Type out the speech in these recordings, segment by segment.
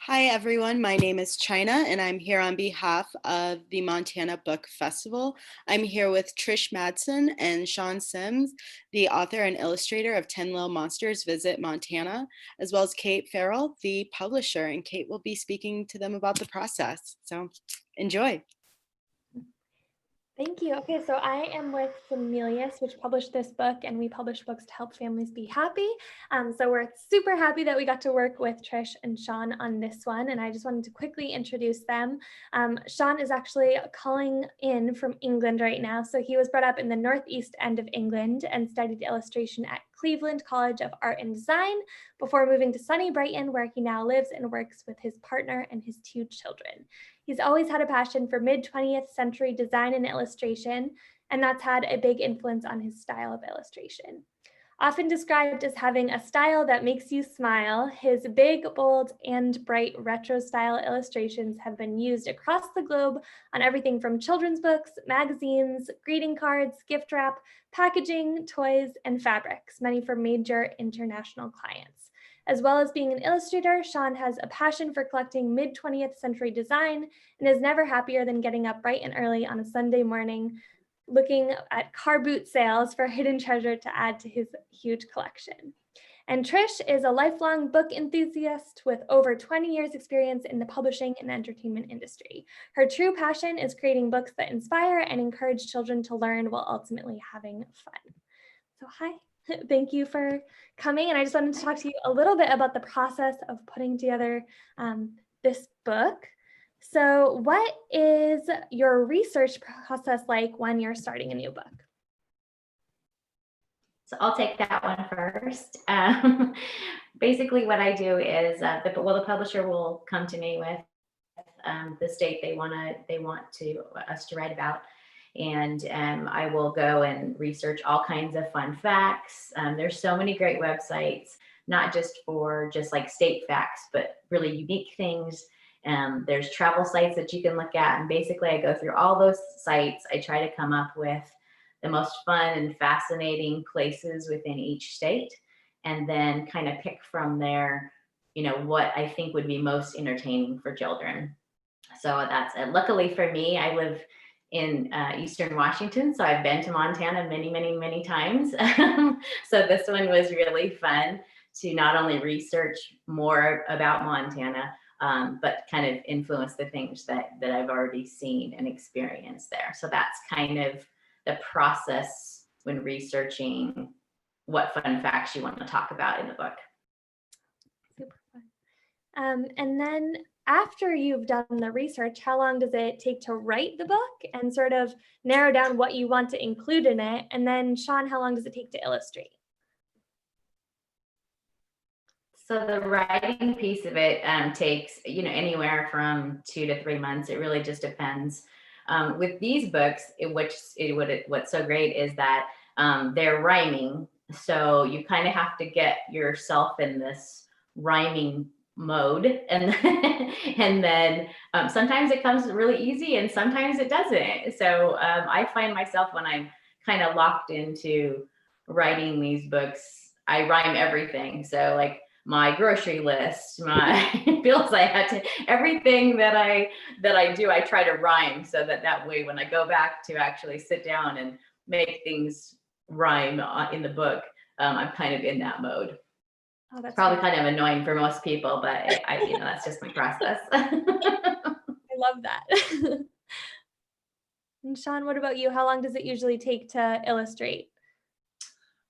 Hi everyone, my name is China and I'm here on behalf of the Montana Book Festival. I'm here with Trish Madson and Sean Sims, the author and illustrator of 10 Little Monsters Visit Montana, as well as Kate Farrell, the publisher, and Kate will be speaking to them about the process. So enjoy. Thank you. Okay, so I am with Familius, which published this book, and we publish books to help families be happy. So we're super happy that we got to work with Trish and Sean on this one, and I just wanted to quickly introduce them. Sean is actually calling in from England right now. So he was brought up in the northeast end of England and studied illustration at Cleveland College of Art and Design before moving to sunny Brighton, where he now lives and works with his partner and his 2 children. He's always had a passion for mid-20th century design and illustration, and that's had a big influence on his style of illustration. Often described as having a style that makes you smile, his big, bold, and bright retro style illustrations have been used across the globe on everything from children's books, magazines, greeting cards, gift wrap, packaging, toys, and fabrics, many for major international clients. As well as being an illustrator, Sean has a passion for collecting mid-20th century design and is never happier than getting up bright and early on a Sunday morning, looking at car boot sales for hidden treasure to add to his huge collection. And Trish is a lifelong book enthusiast with over 20 years experience in the publishing and entertainment industry. Her true passion is creating books that inspire and encourage children to learn while ultimately having fun. So hi. Thank you for coming. And I just wanted to talk to you a little bit about the process of putting together this book. So what is your research process like when you're starting a new book? So I'll take that one first. Basically what I do is, the publisher will come to me with the state they want us to write about. And I will go and research all kinds of fun facts. There's so many great websites, not just for like state facts, but really unique things. There's travel sites that you can look at. And basically I go through all those sites. I try to come up with the most fun and fascinating places within each state, and then kind of pick from there, what I think would be most entertaining for children. So that's it. Luckily for me, I live in Eastern Washington. So I've been to Montana many, many, many times. So this one was really fun to not only research more about Montana, but kind of influence the things that I've already seen and experienced there. So that's kind of the process when researching what fun facts you want to talk about in the book. Super fun. And then after you've done the research, how long does it take to write the book and sort of narrow down what you want to include in it? And then Sean, how long does it take to illustrate? So the writing piece of it takes, anywhere from 2 to 3 months. It really just depends. With these books, what's so great is that they're rhyming. So you kind of have to get yourself in this rhyming mode, and then sometimes it comes really easy and sometimes it doesn't. So I find myself, when I'm kind of locked into writing these books, I rhyme everything. So like my grocery list, my bills I had to, everything that I do, I try to rhyme, so that way when I go back to actually sit down and make things rhyme in the book, I'm kind of in that mode. Oh, that's probably kind of annoying for most people, but that's just my process. I love that. And Sean, what about you? How long does it usually take to illustrate?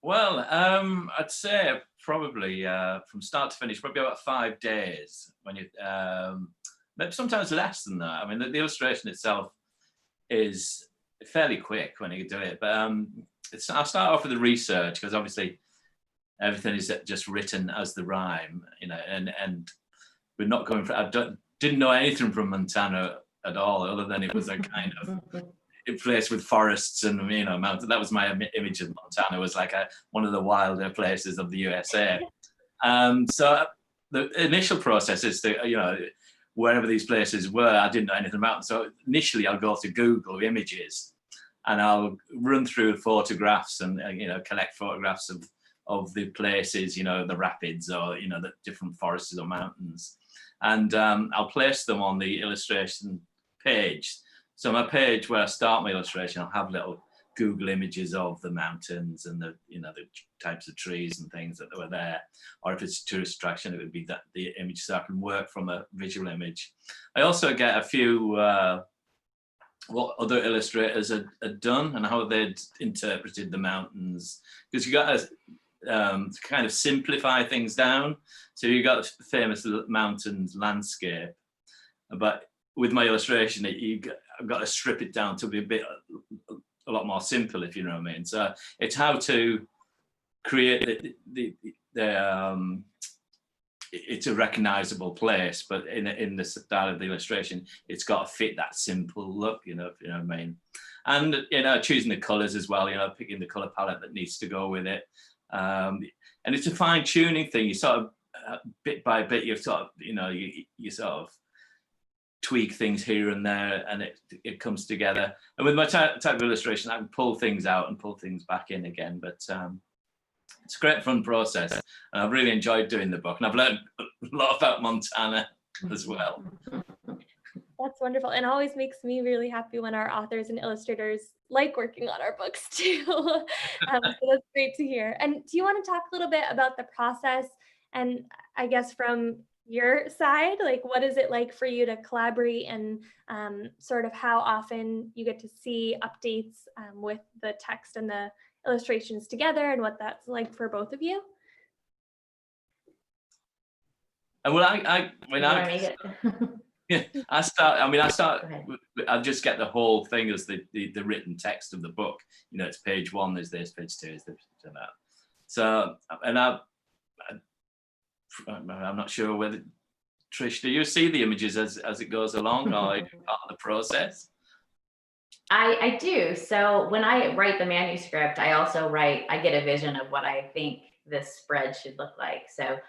Well, I'd say probably from start to finish, probably about 5 days. When you, maybe sometimes less than that. I mean, the illustration itself is fairly quick when you do it, but I'll start off with the research, because obviously everything is just written as the rhyme, and we're not going for, didn't know anything from Montana at all, other than it was a kind of a place with forests and, mountains. That was my image of Montana, was like one of the wilder places of the USA. So the initial process is to, wherever these places were, I didn't know anything about them. So initially I'll go to Google Images and I'll run through photographs and, collect photographs of of the places, you know, the rapids or, you know, the different forests or mountains. And I'll place them on the illustration page. So my page where I start my illustration, I'll have little Google images of the mountains and the, you know, the types of trees and things that were there. Or if it's a tourist attraction, it would be that the image, so I can work from a visual image. I also get a few what other illustrators had done and how they'd interpreted the mountains, because you got to kind of simplify things down. So you got the famous mountains landscape, but with my illustration, I've got to strip it down to be a lot more simple, if you know what I mean. So it's how to create it's a recognizable place, but in the style of the illustration, it's got to fit that simple look, you know what I mean. And, you know, choosing the colors as well, you know, picking the color palette that needs to go with it. And it's a fine tuning thing. You sort of, bit by bit, you sort of, you know, you sort of tweak things here and there, and it comes together. And with my type of illustration, I can pull things out and pull things back in again. But it's a great fun process, and I've really enjoyed doing the book, and I've learned a lot about Montana as well. That's wonderful, and always makes me really happy when our authors and illustrators like working on our books too. So that's great to hear. And do you want to talk a little bit about the process, and I guess from your side, like what is it like for you to collaborate, and sort of how often you get to see updates with the text and the illustrations together, and what that's like for both of you? And well, I just get the whole thing as the written text of the book. You know, it's page 1, there's this, page 2 is this, and that. So, and I'm not sure whether, Trish, do you see the images as it goes along, or are you part of the process? I do. So when I write the manuscript, I get a vision of what I think this spread should look like. So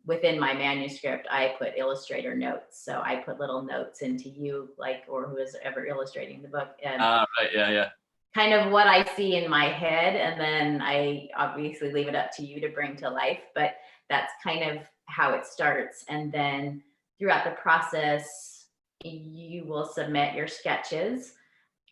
within my manuscript, I put Illustrator notes. So I put little notes into you, like, or who is ever illustrating the book. And right, yeah. Kind of what I see in my head. And then I obviously leave it up to you to bring to life. But that's kind of how it starts. And then throughout the process, you will submit your sketches.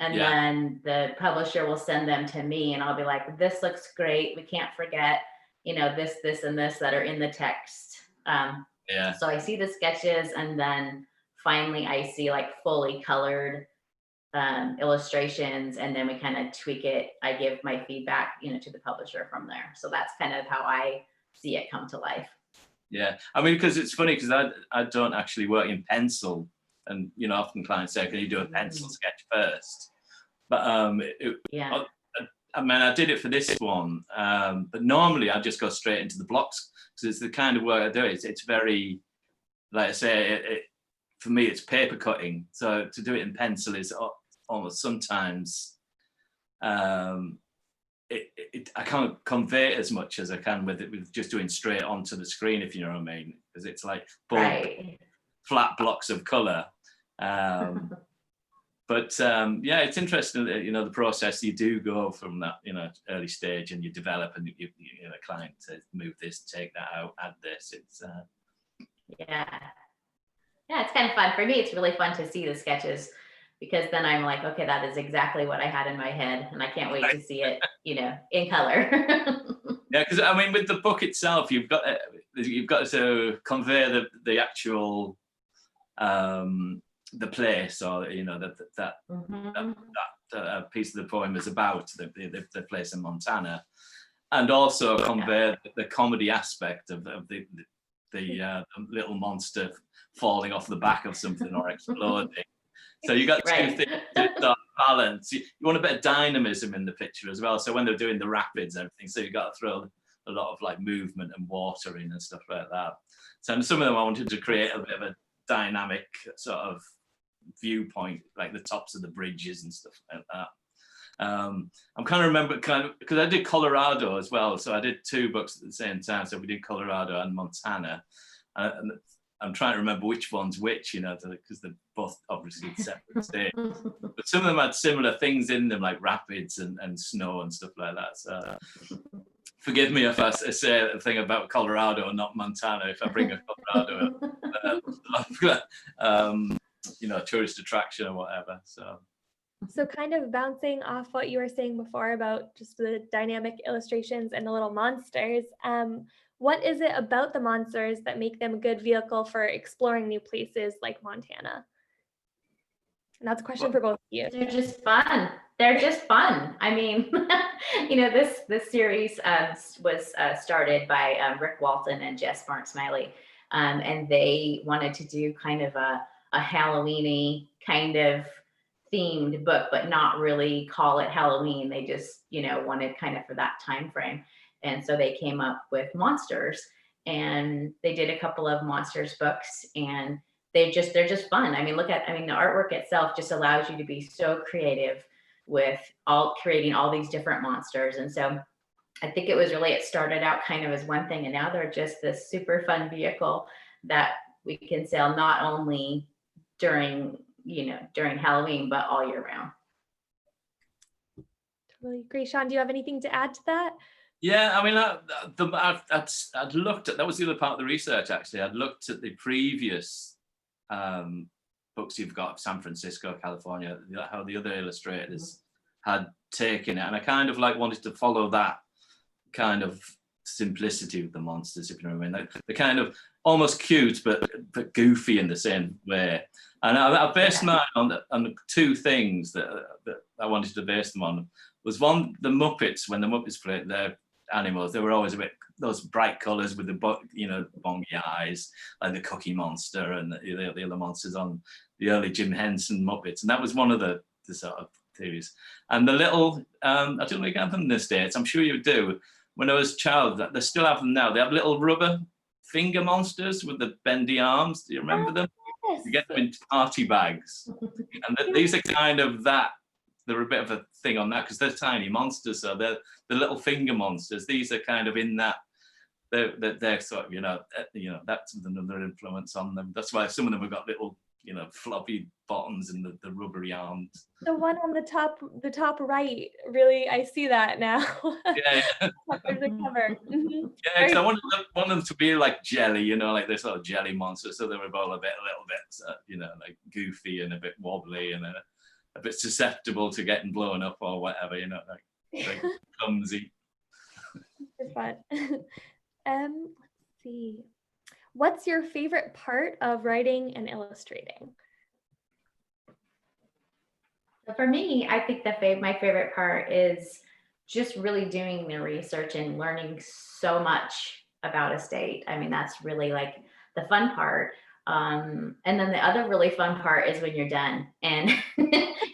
And then the publisher will send them to me, and I'll be like, this looks great. We can't forget, you know, this, and this that are in the text. So I see the sketches, and then finally I see like fully colored illustrations, and then we kind of tweak it. I give my feedback, you know, to the publisher from there. So that's kind of how I see it come to life. Yeah, I mean, because it's funny, because I don't actually work in pencil. And, you know, often clients say, can you do a pencil sketch first? But I mean, I did it for this one, but normally I just go straight into the blocks, because it's the kind of work I do. It's very, like I say, for me, it's paper cutting. So to do it in pencil is almost sometimes, I can't convey it as much as I can with just doing straight onto the screen, if you know what I mean, because it's like flat blocks of color. But yeah, it's interesting that, you know, the process, you do go from that, you know, early stage, and you develop, and you know, client says, move this, take that out, add this. It's it's kind of fun for me. It's really fun to see the sketches, because then I'm like, okay, that is exactly what I had in my head, and I can't wait to see it, you know, in color. Yeah, because I mean, with the book itself, you've got to convey the actual the place, or, you know, that piece of the poem is about, the place in Montana, and also convey the comedy aspect of the little monster falling off the back of something or exploding. So you got two things to balance. You want a bit of dynamism in the picture as well. So when they're doing the rapids and everything, so you got to throw a lot of like movement and water in and stuff like that. So and some of them I wanted to create a bit of a dynamic sort of viewpoint, like the tops of the bridges and stuff like that. I'm kind of remember, because I did Colorado as well, so I did 2 books at the same time. So we did Colorado and Montana, and I'm trying to remember which one's which, you know, because they're both obviously separate states. But some of them had similar things in them, like rapids and snow and stuff like that. So forgive me if I say a thing about Colorado and not Montana, if I bring a Colorado tourist attraction or whatever. So kind of bouncing off what you were saying before about just the dynamic illustrations and the little monsters, what is it about the monsters that make them a good vehicle for exploring new places like Montana? And that's a question for both of you. They're just fun. They're just fun. I mean, this series was started by Rick Walton and Jess Mark Smiley, and they wanted to do kind of a Halloween-y kind of themed book, but not really call it Halloween. They just, wanted kind of for that time frame. And so they came up with monsters, and they did a couple of monsters books, and they're just fun. I mean, the artwork itself just allows you to be so creative with creating all these different monsters. And so I think it started out kind of as one thing, and now they're just this super fun vehicle that we can sell not only during Halloween, but all year round. Totally agree. Sean, do you have anything to add to that? Yeah, I mean, I'd looked at, that was the other part of the research, actually. I'd looked at the previous books you've got of San Francisco, California, how the other illustrators had taken it. And I kind of wanted to follow that kind of simplicity of the monsters, if you know what I mean. They're kind of almost cute, but goofy in the same way. And I based mine on the two things that I wanted to base them on. Was one, the Muppets, when the Muppets played their animals, they were always a bit, those bright colours with the bongy eyes, like the Cookie Monster and the other monsters on the early Jim Henson Muppets. And that was one of the sort of theories. And the little, I don't know if you have them in the States, I'm sure you do. When I was a child, they still have them now. They have little rubber finger monsters with the bendy arms. Do you remember them? Yes. You get them in party bags. And these are kind of that. They're a bit of a thing on that because they're tiny monsters. So they're the little finger monsters. These are kind of in that. They're sort of, that's another influence on them. That's why some of them have got little, floppy bottoms and the rubbery arms. The one on the top right, really, I see that now. Yeah. There's a cover. Mm-hmm. Yeah, because I wanted them to be like jelly, like this sort of jelly monster. So they were all a little bit, like goofy and a bit wobbly and a bit susceptible to getting blown up or whatever, like clumsy. It's fun. Let's see. What's your favorite part of writing and illustrating? For me, I think my favorite part is just really doing the research and learning so much about a state. I mean, that's really like the fun part. And then the other really fun part is when you're done and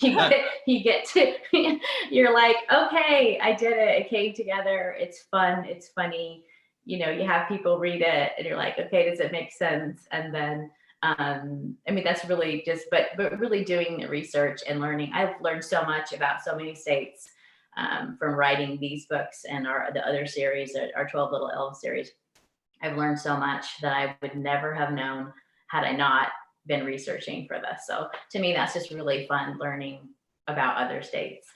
you get to, you're like, okay, I did it. It came together. It's fun. It's funny. You have people read it and you're like, okay, does it make sense? And then, that's really just, but really doing the research and learning. I've learned so much about so many states from writing these books and the other series, our 12 Little Elves series. I've learned so much that I would never have known had I not been researching for this. So to me, that's just really fun learning about other states.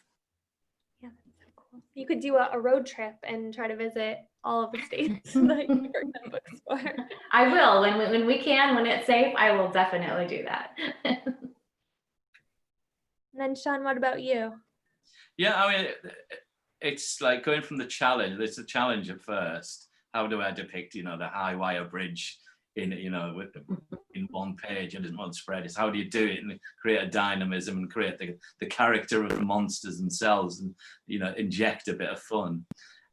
Yeah, that's so cool. You could do a road trip and try to visit all of the states that you've written books for. I will, when we can, when it's safe, I will definitely do that. And then Sean, what about you? Yeah, I mean, it's like going from the challenge. It's a challenge at first. How do I depict, the high wire bridge in one page and in one spread? Is how do you do it and create a dynamism and create the character of the monsters themselves and inject a bit of fun.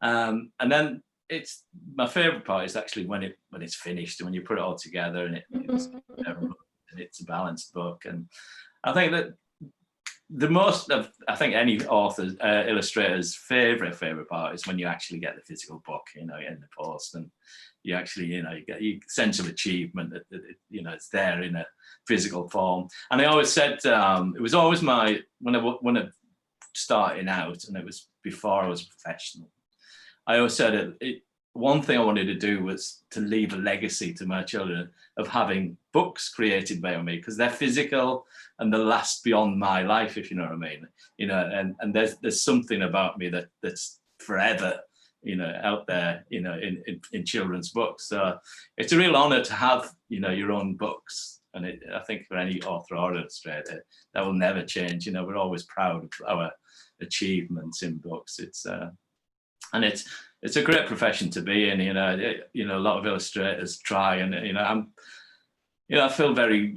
And then it's my favorite part is actually when it's finished and when you put it all together and it's a balanced book. And I think that the most of, I think any author's illustrator's favorite part is when you actually get the physical book, in the post, and you actually, you get your sense of achievement that it's there in a physical form. And I always said, it was always when I starting out, and it was before I was a professional, I always said one thing I wanted to do was to leave a legacy to my children of having books created by me, because they're physical and they last beyond my life, if you know what I mean. And there's something about me that's forever out there, in children's books. So it's a real honor to have, your own books. And I think for any author or illustrator, that will never change. We're always proud of our achievements in books. It's a great profession to be in. A lot of illustrators try, and I feel very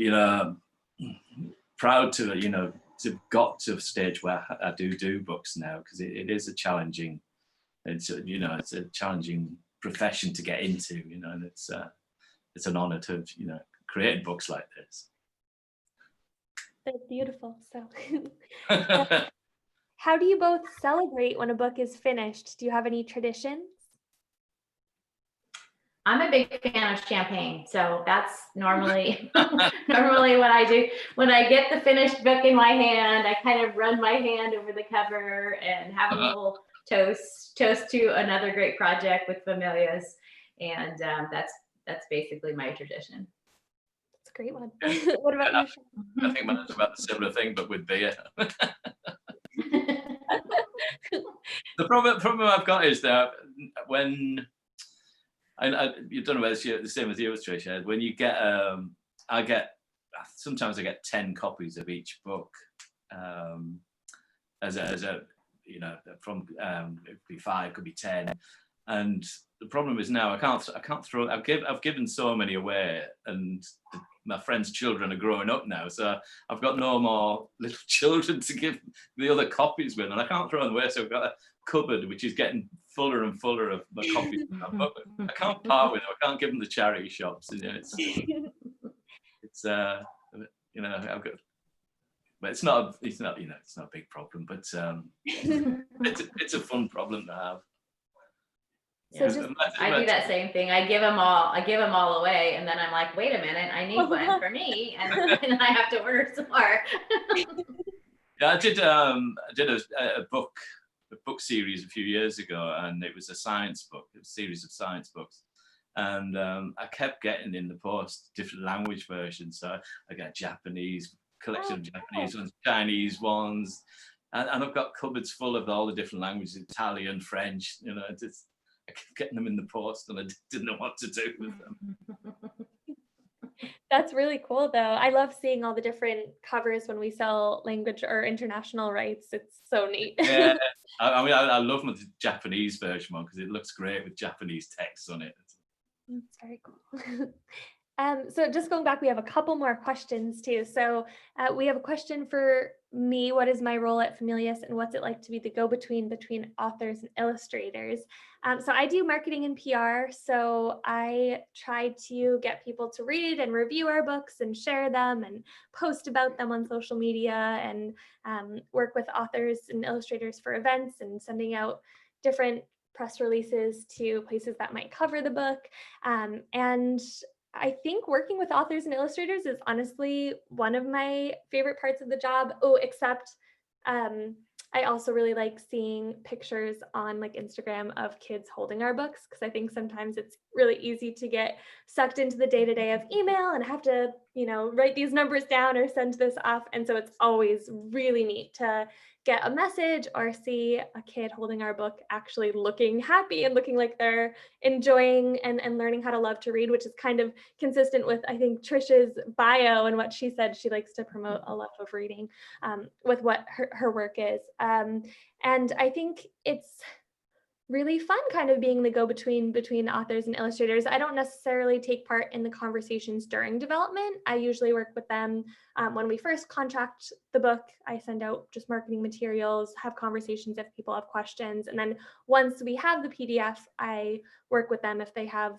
proud to have got to a stage where I do books now, because it is a challenging. It's a challenging profession to get into. And it's an honor to have created books like this. They're beautiful. So how do you both celebrate when a book is finished? Do you have any traditions? I'm a big fan of champagne, so that's normally what I do. When I get the finished book in my hand, I kind of run my hand over the cover and have a little toast to another great project with Familius, and that's basically my tradition. That's a great one. What about you, Sean? I think mine's about the similar thing, but with beer. The problem I've got is that when you don't know whether it's the same with you, Trish. When you get, sometimes I get 10 copies of each book, as a from it could be 5, could be 10, and the problem is now I can't throw. I've given so many away, and my friends' children are growing up now, so I've got no more little children to give the other copies with, and I can't throw them away. So I've got a cupboard which is getting fuller and fuller of my copies of my book. I can't part with them. I can't give them to charity shops. It's I've got. But it's not a big problem, but it's a fun problem to have. So I do that same thing. I give them all away, and then I'm like, wait a minute, I need one for me, and then I have to order some more. Yeah, I did a book series a few years ago, and it was a science book, a series of science books, and I kept getting in the post different language versions. So I got Japanese, collection of Japanese ones, Chinese ones, and I've got cupboards full of all the different languages, Italian, French. I kept getting them in the post, and I didn't know what to do with them. That's really cool, though. I love seeing all the different covers when we sell language or international rights. It's so neat. Yeah, I love the Japanese version one because it looks great with Japanese text on it. That's very cool. So just going back, we have a couple more questions too. So we have a question for me. What is my role at Familius, and what's it like to be the go-between between authors and illustrators? So I do marketing and PR. So I try to get people to read and review our books and share them and post about them on social media, and work with authors and illustrators for events and sending out different press releases to places that might cover the book. And I think working with authors and illustrators is honestly one of my favorite parts of the job. Oh, except I also really like seeing pictures on like Instagram of kids holding our books, because I think sometimes it's really easy to get sucked into the day-to-day of email and have to, write these numbers down or send this off. And so it's always really neat to get a message or see a kid holding our book actually looking happy and looking like they're enjoying and learning how to love to read, which is kind of consistent with, I think, Trish's bio and what she said. She likes to promote a love of reading with what her work is. And I think it's really fun kind of being the go-between between authors and illustrators. I don't necessarily take part in the conversations during development. I usually work with them when we first contract the book. I send out just marketing materials, have conversations if people have questions. And then once we have the PDF, I work with them if they have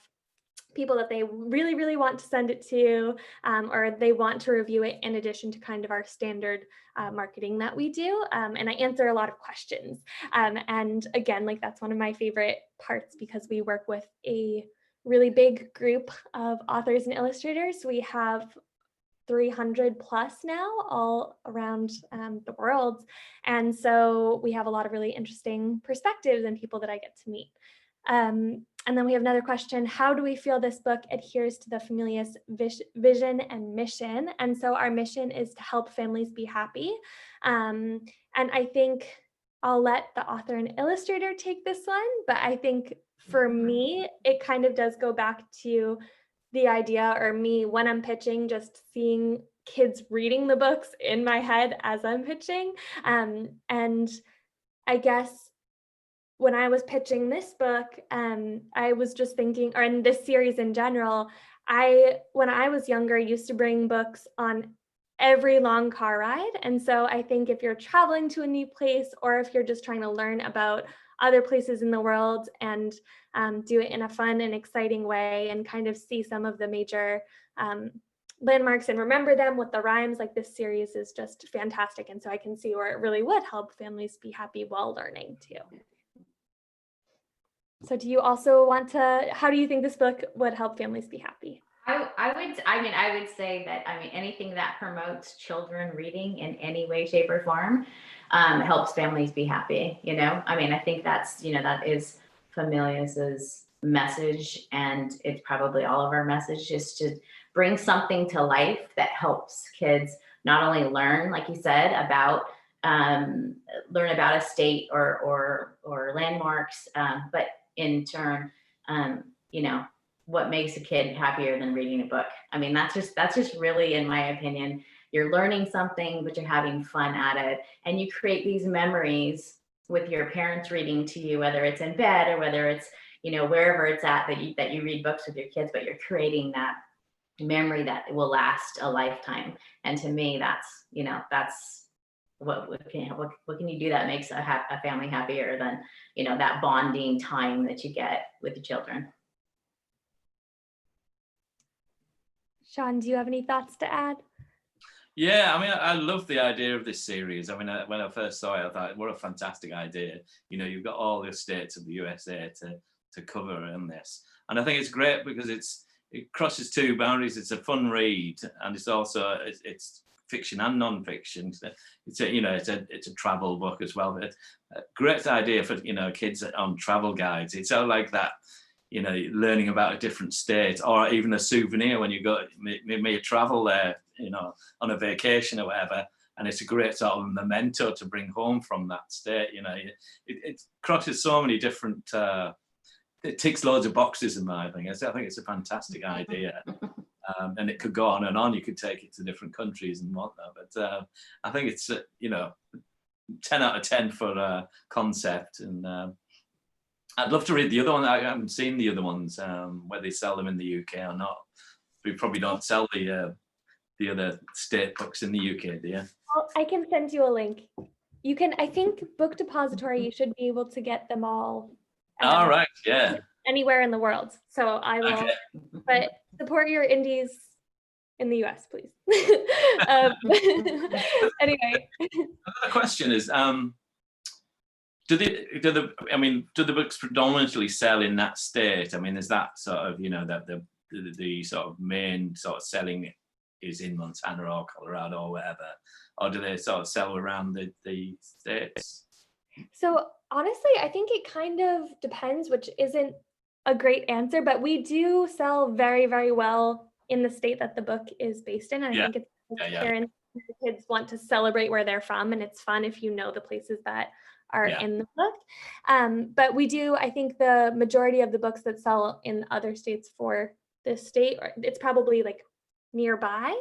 people that they really, really want to send it to, or they want to review it in addition to kind of our standard marketing that we do. And I answer a lot of questions. And again, like that's one of my favorite parts, because we work with a really big group of authors and illustrators. We have 300 plus now all around the world. And so we have a lot of really interesting perspectives and people that I get to meet. And then we have another question: how do we feel this book adheres to the Familius vision and mission? And so our mission is to help families be happy. And I think I'll let the author and illustrator take this one, but I think for me, it kind of does go back to the idea, or me when I'm pitching, just seeing kids reading the books in my head as I'm pitching. And I guess when I was pitching this book, I was just thinking, or in this series in general, when I was younger, used to bring books on every long car ride. And so I think if you're traveling to a new place, or if you're just trying to learn about other places in the world and do it in a fun and exciting way, and kind of see some of the major landmarks and remember them with the rhymes, like this series is just fantastic. And so I can see where it really would help families be happy while learning too. So do you also want to, how do you think this book would help families be happy? I would say that, anything that promotes children reading in any way, shape, or form helps families be happy, I think that's, that is Familius's message, and it's probably all of our message, is to bring something to life that helps kids not only learn, like you said, learn about a state or landmarks, but in turn, what makes a kid happier than reading a book? That's just really, in my opinion, you're learning something, but you're having fun at it, and you create these memories with your parents reading to you, whether it's in bed or whether it's, wherever it's at that you read books with your kids, but you're creating that memory that will last a lifetime. And to me, that's what can you do that makes a family happier than, that bonding time that you get with the children. Sean, do you have any thoughts to add? Yeah, I love the idea of this series. When I first saw it, I thought, what a fantastic idea. You've got all the states of the USA to cover in this. And I think it's great because it crosses two boundaries. It's a fun read, and it's also, it's fiction and non-fiction. It's a travel book as well. But a great idea for, kids on travel guides. It's all like that, learning about a different state, or even a souvenir when you go, may travel there, on a vacation or whatever. And it's a great sort of memento to bring home from that state. It crosses so many different, it ticks loads of boxes in my opinion. I think it's a fantastic idea. And it could go on and on. You could take it to different countries and whatnot. But I think it's, 10 out of 10 for concept. And I'd love to read the other one. I haven't seen the other ones, whether they sell them in the UK or not. We probably don't sell the other state books in the UK, do you? Well, I can send you a link. You can, I think Book Depository, you should be able to get them all. All right, yeah. Anywhere in the world. So I will, okay. But support your indies in the US, please. Anyway. The question is, do the books predominantly sell in that state? Is that sort of, that the sort of main sort of selling is in Montana or Colorado or whatever, or do they sort of sell around the states? So honestly, I think it kind of depends, which isn't a great answer, but we do sell very, very well in the state that the book is based in. And I think it's parents and kids want to celebrate where they're from, and it's fun if you know the places that are in the book. But we do, I think the majority of the books that sell in other states for this state, it's probably like nearby,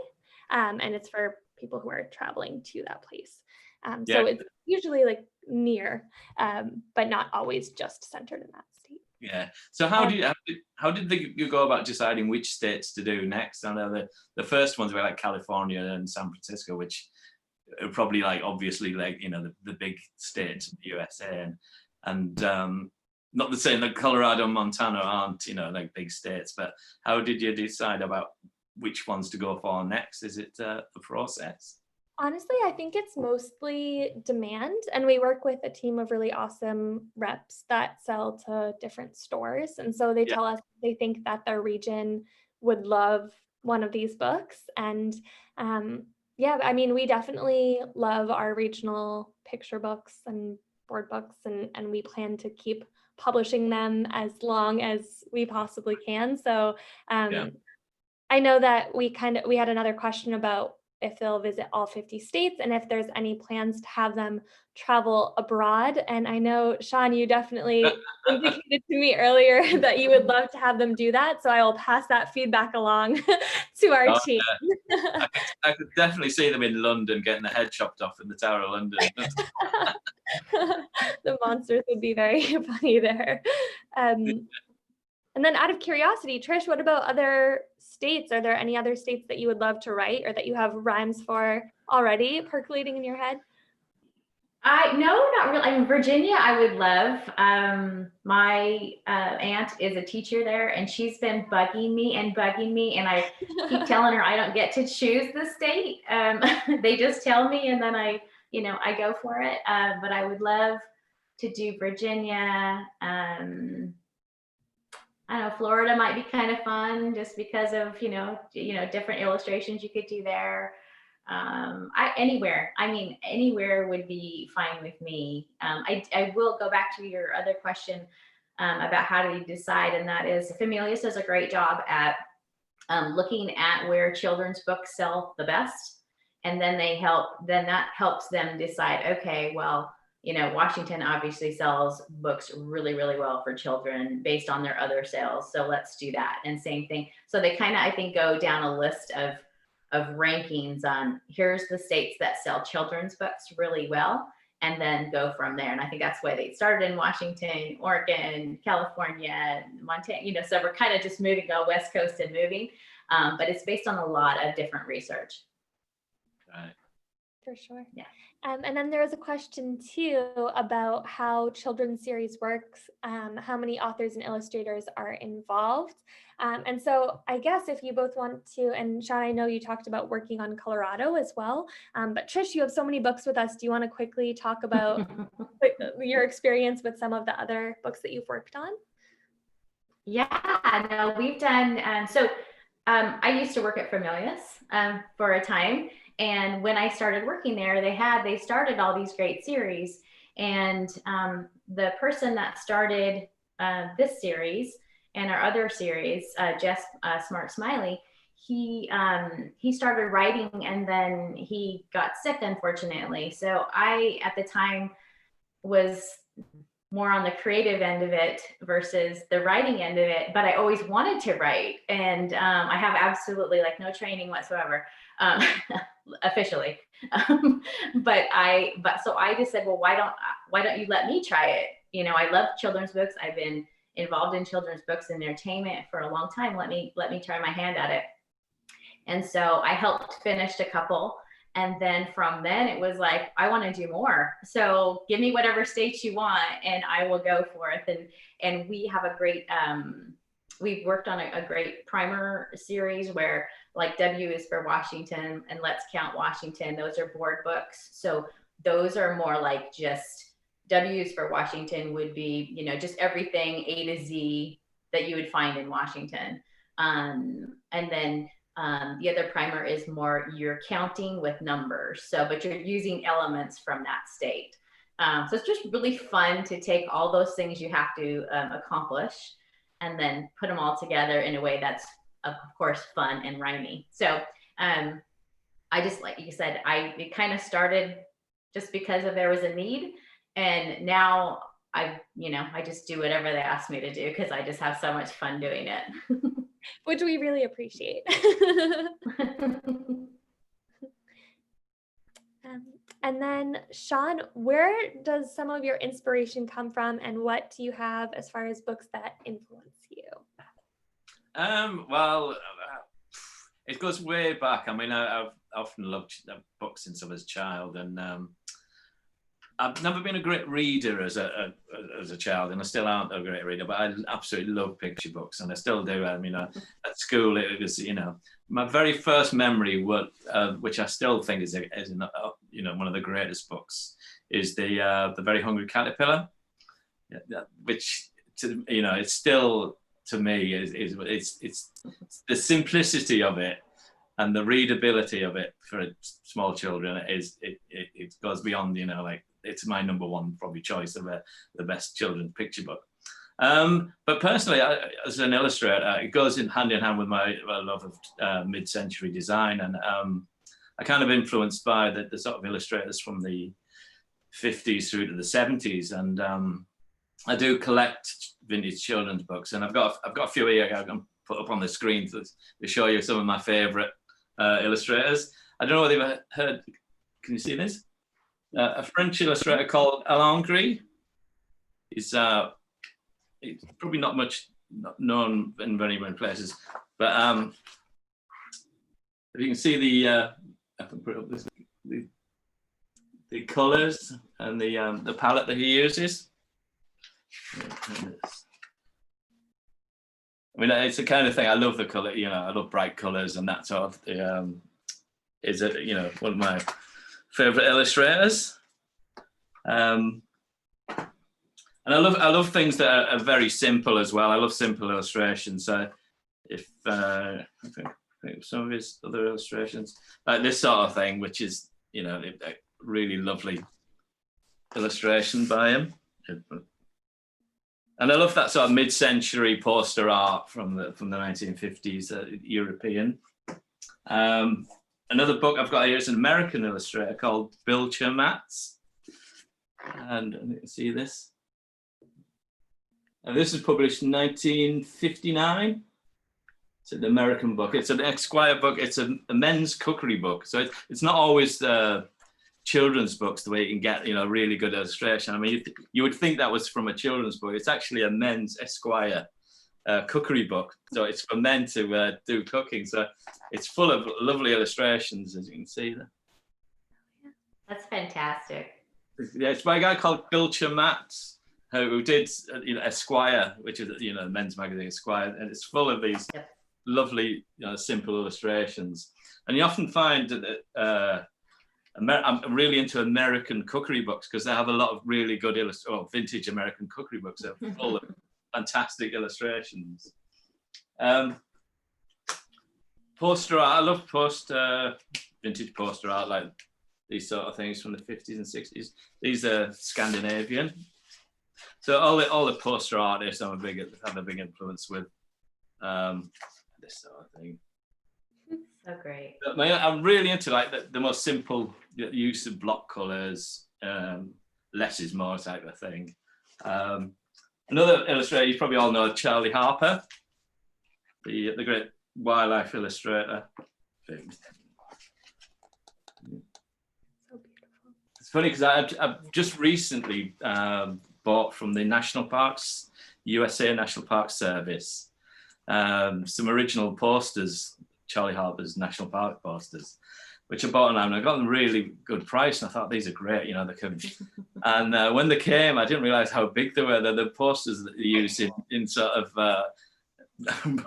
and it's for people who are traveling to that place. So it's usually like near, but not always just centered in that state. Yeah. So how did you go about deciding which states to do next? I know the first ones were like California and San Francisco, which are probably like obviously like the big states of the USA, and not the same that Colorado and Montana aren't like big states, but how did you decide about which ones to go for next? Is it a process? Honestly, I think it's mostly demand, and we work with a team of really awesome reps that sell to different stores. And so they tell us they think that their region would love one of these books. And we definitely love our regional picture books and board books, and we plan to keep publishing them as long as we possibly can. So I know that we had another question about if they'll visit all 50 states and if there's any plans to have them travel abroad. And I know, Sean, you definitely indicated to me earlier that you would love to have them do that. So I will pass that feedback along to our Oh, team. I could definitely see them in London getting the head chopped off in the Tower of London. The monsters would be very funny there. And then out of curiosity, Trish, what about other states? Are there any other states that you would love to write or that you have rhymes for already percolating in your head? No, not really. I mean, Virginia, I would love. My aunt is a teacher there, and she's been bugging me, and I keep telling her I don't get to choose the state. They just tell me, and then I go for it. But I would love to do Virginia. I don't know, Florida might be kind of fun just because of different illustrations you could do there. Anywhere. I mean, anywhere would be fine with me. I will go back to your other question about how do you decide, and that is Familius does a great job at looking at where children's books sell the best, and then that helps them decide, okay, well, Washington obviously sells books really, really well for children based on their other sales. So let's do that. And same thing. So they kind of, I think, go down a list of rankings on here's the states that sell children's books really well, and then go from there. And I think that's why they started in Washington, Oregon, California, Montana, so we're kind of just moving, go West Coast and moving. But it's based on a lot of different research. Right. For sure. Yeah. And then there was a question too about how children's series works, how many authors and illustrators are involved. And so I guess if you both want to, and Sean, I know you talked about working on Colorado as well, but Trish, you have so many books with us. Do you want to quickly talk about your experience with some of the other books that you've worked on? Yeah, no, we've done, I used to work at Familius for a time. And when I started working there, they started all these great series. And the person that started this series and our other series, Jess Smart Smiley, he started writing, and then he got sick, unfortunately. So I, at the time, was more on the creative end of it versus the writing end of it, but I always wanted to write. And I have absolutely no training whatsoever. Officially. But so I just said, well, why don't you let me try it? I love children's books. I've been involved in children's books and entertainment for a long time. Let me try my hand at it. And so I helped finish a couple. And then from then it was like, I want to do more. So give me whatever states you want and I will go forth. And we have a great, we've worked on a great primer series where W is for Washington and Let's Count Washington. Those are board books. So those are more just W's for Washington would be, just everything A to Z that you would find in Washington. And then the other primer is more you're counting with numbers. But you're using elements from that state. So it's just really fun to take all those things you have to accomplish and then put them all together in a way that's, of course, fun and rhymey. So I just, like you said, it kind of started just because there was a need. And now I just do whatever they ask me to do because I just have so much fun doing it. Which we really appreciate. And then Sean, where does some of your inspiration come from, and what do you have as far as books that influence you? Well, it goes way back. I mean, I've often loved books since I was a child, and I've never been a great reader as a child, and I still aren't a great reader, but I absolutely love picture books, and I still do. I mean, at school, it was, my very first memory, which I still think is one of the greatest books, is the Very Hungry Caterpillar, which it's still, to me, it's the simplicity of it and the readability of it for small children it goes beyond, it's my number one probably choice of the best children's picture book. But personally, as an illustrator, it goes hand in hand with my love of mid-century design. And I kind of influenced by the sort of illustrators from the 50s through to the 70s, and I do collect vintage children's books, and I've got a few here I can put up on the screen to show you some of my favourite illustrators. I don't know whether you've ever heard. Can you see this? A French illustrator called Alain Gris. He's probably not much known in very many places, but if you can see the I can put up this, the colours and the palette that he uses. I mean, it's the kind of thing I love. The colour, you know, I love bright colours, and that sort of is one of my favourite illustrators. And I love things that are very simple as well. I love simple illustrations. So if I think some of his other illustrations, like this sort of thing, which is, you know, a really lovely illustration by him. And I love that sort of mid-century poster art from the 1950s, European. Another book I've got here is an American illustrator called Bill Chermatz. And you can see this. And this was published in 1959. It's an American book. It's an Esquire book. It's a men's cookery book. So it's not always children's books the way you can get, you know, really good illustration. I mean, you would think that was from a children's book. It's actually a men's Esquire cookery book. So it's for men to do cooking. So it's full of lovely illustrations, as you can see there. That's fantastic. Yeah, it's by a guy called Bill Chermatz, who did Esquire, which is, you know, men's magazine Esquire, and it's full of these lovely, you know, simple illustrations. And you often find that I'm really into American cookery books because they have a lot of really good vintage American cookery books that are full of fantastic illustrations. Poster art, I love vintage poster art, like these sort of things from the 50s and 60s. These are Scandinavian. So all the poster artists have a big influence with this sort of thing. So great. But I'm really into like the most simple use of block colours, less is more type of thing. Another illustrator you probably all know, Charlie Harper, the great wildlife illustrator. So beautiful. It's funny because I've just recently bought from the National Parks, USA National Park Service, some original posters, Charlie Harper's National Park posters, which I bought online. I got them really good price, and I thought these are great, you know, they could. And when they came, I didn't realize how big they were. They're the posters that you use in sort of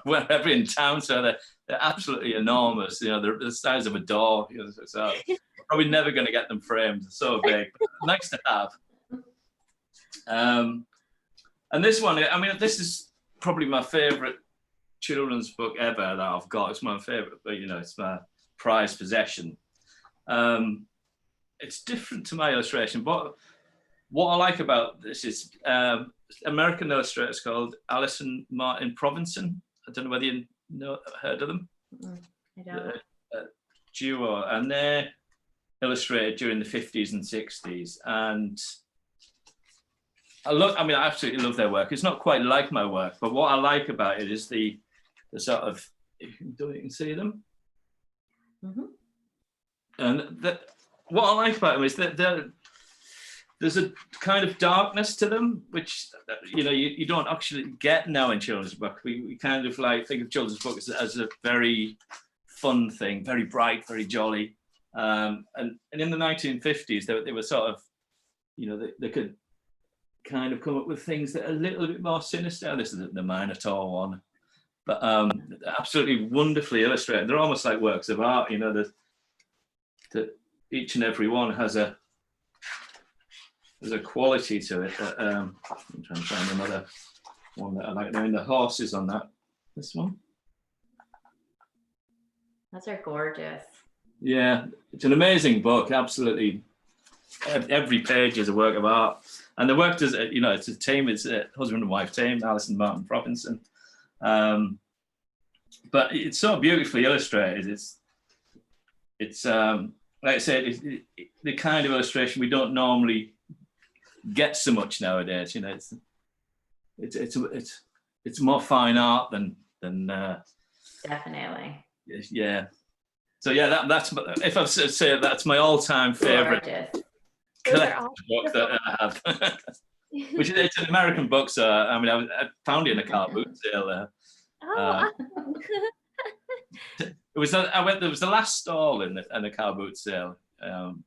wherever in town, so they're absolutely enormous. You know, they're the size of a door. You know, so probably never going to get them framed. They're so big. Nice to have. And this one, I mean, this is probably my favorite children's book ever that I've got. It's my favorite, but you know, it's my prized possession. It's different to my illustration, but what I like about this is American illustrators called Allison Martin Provenson. I don't know whether you heard of them. I don't. Duo, and they're illustrated during the 50s and 60s, and I absolutely love their work. It's not quite like my work, but what I like about it is the sort of, if you can see them. Mm-hmm. And what I like about them is that there's a kind of darkness to them, which, you know, you don't actually get now in children's book. We kind of like think of children's books as a very fun thing, very bright, very jolly. And in the 1950s, they were sort of, you know, they could kind of come up with things that are a little bit more sinister. This is the Minotaur one, but absolutely wonderfully illustrated. They're almost like works of art, you know. Each and every one has there's a quality to it. That, I'm trying to find another one that I like. They're in the horses on that. This one. Those are gorgeous. Yeah, it's an amazing book. Absolutely, every page is a work of art. And the work does, you know, it's a team. It's a husband and wife team, Allison Martin Provenson. But it's so beautifully illustrated. it's like I said, the kind of illustration we don't normally get so much nowadays. You know, it's more fine art than Definitely. yeah. So yeah, that's if I say that's my all-time favorite Gorgeous. Those are all book that I have. Which is, it's an American book, so I mean, I found it in a car boot sale. Oh, It was there was the last stall in the car boot sale, and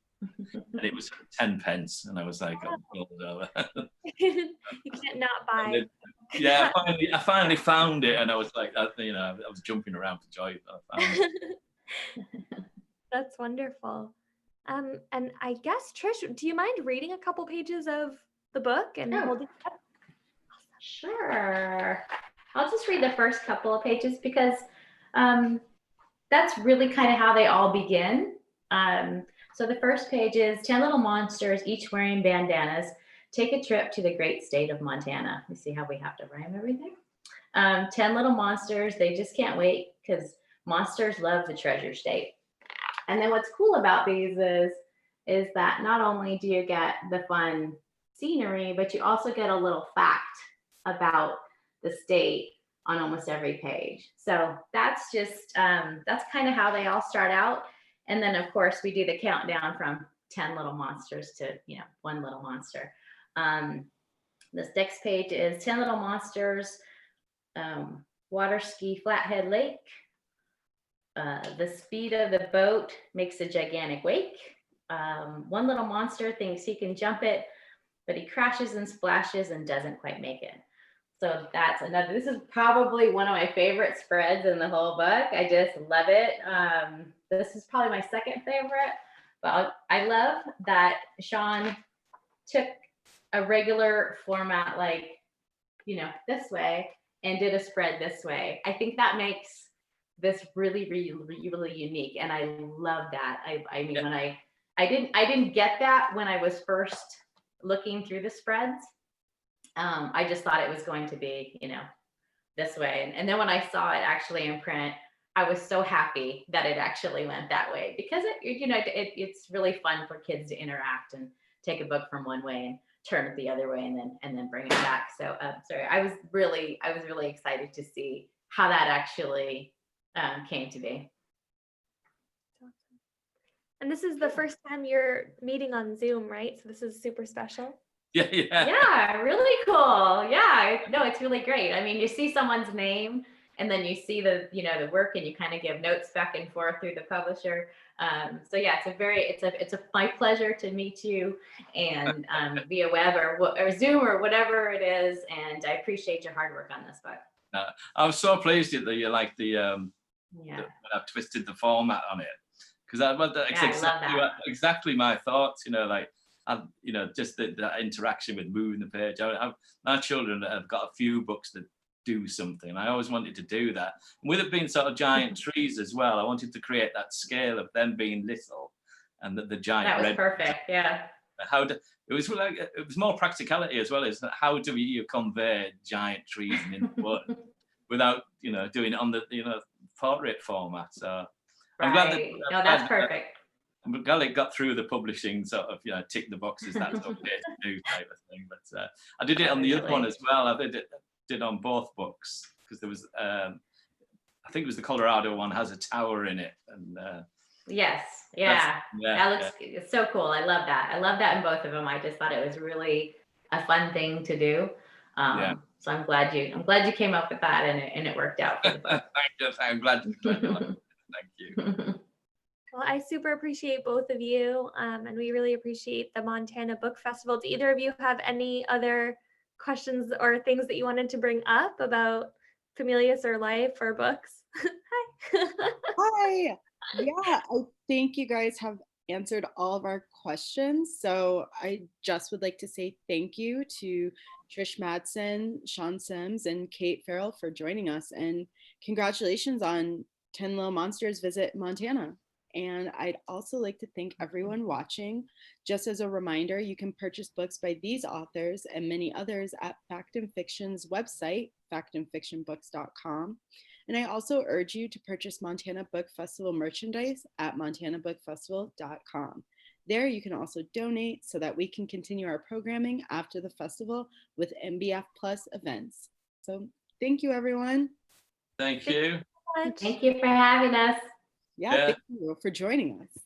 it was 10 pence, and I was like, oh, you can't not buy. yeah, I finally found it, and I was like, you know, I was jumping around for joy. I found it. That's wonderful. And I guess, Trish, do you mind reading a couple pages of the book and Oh. holding it up? Sure. I'll just read the first couple of pages because that's really kind of how they all begin. So the first page is 10 little monsters, each wearing bandanas, take a trip to the great state of Montana. You see how we have to rhyme everything? 10 little monsters, they just can't wait because monsters love the treasure state. And then what's cool about these is that not only do you get the fun scenery, but you also get a little fact about the state on almost every page. So that's just, that's kind of how they all start out. And then of course we do the countdown from 10 little monsters to, you know, one little monster. This next page is 10 little monsters, water ski Flathead Lake. The speed of the boat makes a gigantic wake. One little monster thinks he can jump it, but he crashes and splashes and doesn't quite make it. So that's another, this is probably one of my favorite spreads in the whole book. I just love it. This is probably my second favorite, but I love that Sean took a regular format like, you know, this way and did a spread this way. I think that makes this really, really, really unique. And I love that. I mean, when I didn't get that when I was first looking through the spreads. I just thought it was going to be, you know, this way. And then when I saw it actually in print, I was so happy that it actually went that way because it's really fun for kids to interact and take a book from one way and turn it the other way and then bring it back. So sorry, I was really excited to see how that actually came to be. And this is the first time you're meeting on Zoom, right? So this is super special. Yeah, really cool. Yeah, no, it's really great. I mean, you see someone's name and then you see the work and you kind of give notes back and forth through the publisher. So yeah, it's my pleasure to meet you and via web or Zoom or whatever it is. And I appreciate your hard work on this book. I was so pleased that you like I've twisted the format on it because exactly my thoughts. You know, like. Just the interaction with moving the page. My children have got a few books that do something. I always wanted to do that. And with it being sort of giant trees as well, I wanted to create that scale of them being little and the giant. That was perfect. Yeah. It was more practicality as well as how do you convey giant trees in wood without doing it on the portrait format. So I'm glad that's perfect. I'm glad it got through the publishing sort of, tick the boxes, that's okay to do type of thing. But I did it on the other one as well. I did on both books because there was, I think it was the Colorado one has a tower in it. And yes, yeah, that looks so cool. I love that. I love that in both of them. I just thought it was really a fun thing to do. So I'm glad you came up with that and it worked out. I'm glad. Thank you. Well, I super appreciate both of you, and we really appreciate the Montana Book Festival. Do either of you have any other questions or things that you wanted to bring up about Familius or life or books? Hi. Hi. Yeah, I think you guys have answered all of our questions. So I just would like to say thank you to Trish Madson, Sean Sims, and Kate Farrell for joining us. And congratulations on 10 Little Monsters Visit Montana. And I'd also like to thank everyone watching. Just as a reminder, you can purchase books by these authors and many others at Fact and Fiction's website, factandfictionbooks.com. And I also urge you to purchase Montana Book Festival merchandise at montanabookfestival.com. There you can also donate so that we can continue our programming after the festival with MBF Plus events. So thank you, everyone. Thank you. Much. Thank you for having us. Yeah, Yeah. thank you for joining us.